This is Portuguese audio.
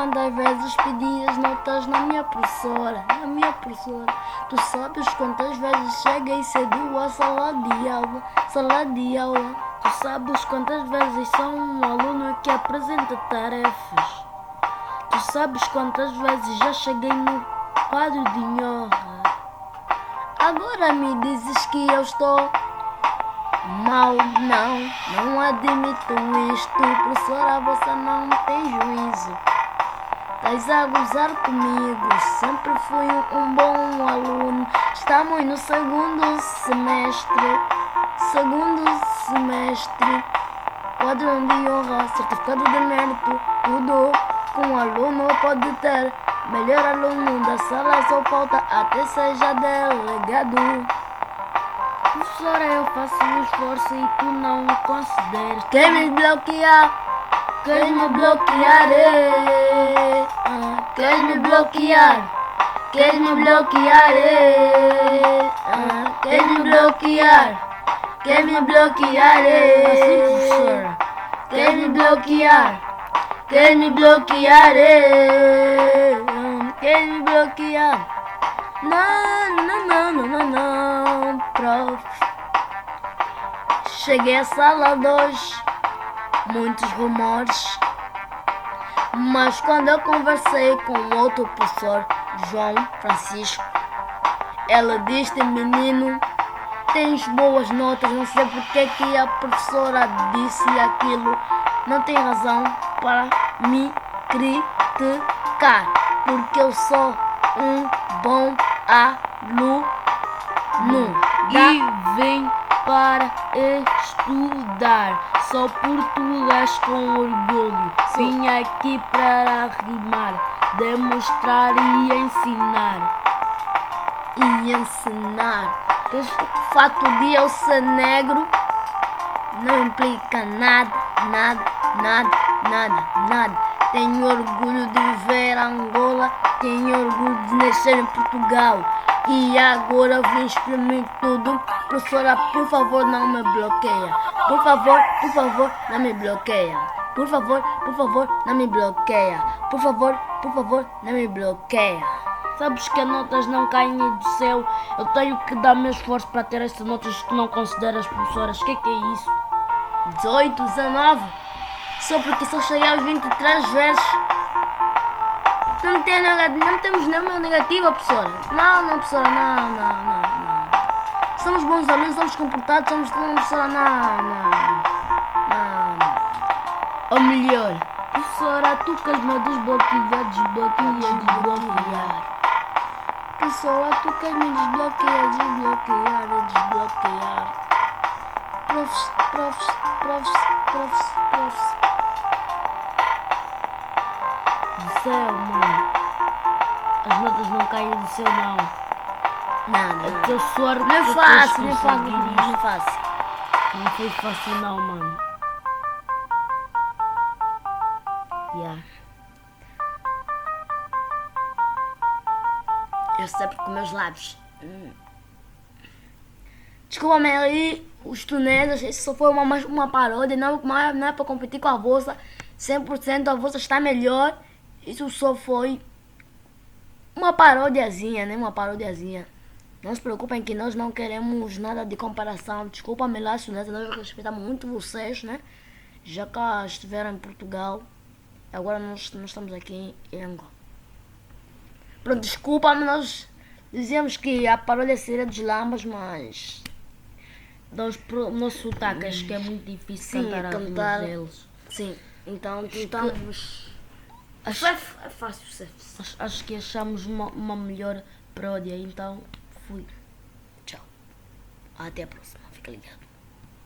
quantas vezes pedi as notas na minha professora, Tu sabes quantas vezes cheguei cedo à sala de aula. Tu sabes quantas vezes sou um aluno que apresenta tarefas. Tu sabes quantas vezes já cheguei no quadro de honra. Agora me dizes que eu estou mal, não admito isto. Professora, você não tem juízo. Estás a gozar comigo, sempre fui um bom aluno. Estamos no segundo semestre, quadro de honra, certificado de mérito, tudo que um aluno pode ter. Melhor aluno da sala só falta até seja delegado. Professora, eu faço um esforço e tu não consideras. Quer me bloquear? Queres me bloquear? Queres me bloquear? Queres me bloquear? Queres me bloquear? Queres me bloquear? Queres me bloquear? Queres me bloquear? Queres me bloquear? Não, prof. Cheguei à sala 2, muitos rumores. Mas quando eu conversei com outro professor, João Francisco, ela disse: menino, tens boas notas, não sei porque que a professora disse aquilo. Não tem razão para me criticar, porque eu sou um bom aluno e vim para estudar. Só português com orgulho. Vim aqui para rimar, demonstrar e ensinar. O fato de eu ser negro não implica nada. Tenho orgulho de viver Angola, tenho orgulho de nascer em Portugal. E agora vim exprimir tudo. Professora, por favor, não me bloqueia. Por favor, não me bloqueia. Por favor, não me bloqueia. Por favor, não me bloqueia. Sabes que as notas não caem do céu. Eu tenho que dar meu esforço para ter essas notas que não consideras, professoras. Que é isso? 18, 19? Só porque só cheguei aos 23 vezes. Não temos nenhuma negativa, professora. Não, professora, não. Somos bons alunos, somos comportados, somos professora, não. Ou melhor, professora, tu queres me desbloquear. Professora, tu queres me desbloquear. Profs. Do céu, mano. As notas não caem do céu, não. Nada. É teu suor. Não é fácil. Não foi fácil, não, mano. Yeah. Eu sempre com meus lábios. Desculpa-me aí, os tuneses, isso só foi uma paródia, não é para competir com a vossa. 100% a vossa está melhor. Isso só foi uma parodiazinha, né? Não se preocupem que nós não queremos nada de comparação. Desculpa-me lá, tuneses, nós respeitamos muito vocês, né? Já cá estiveram em Portugal, agora nós estamos aqui em Angola. Pronto, desculpa-me, nós dizíamos que a paródia seria dos lambas, mas o nosso sotaque, acho que é muito difícil cantar deles. Sim, então estamos... É fácil. Acho que achamos uma melhor paródia, então fui. Tchau. Até a próxima, fica ligado.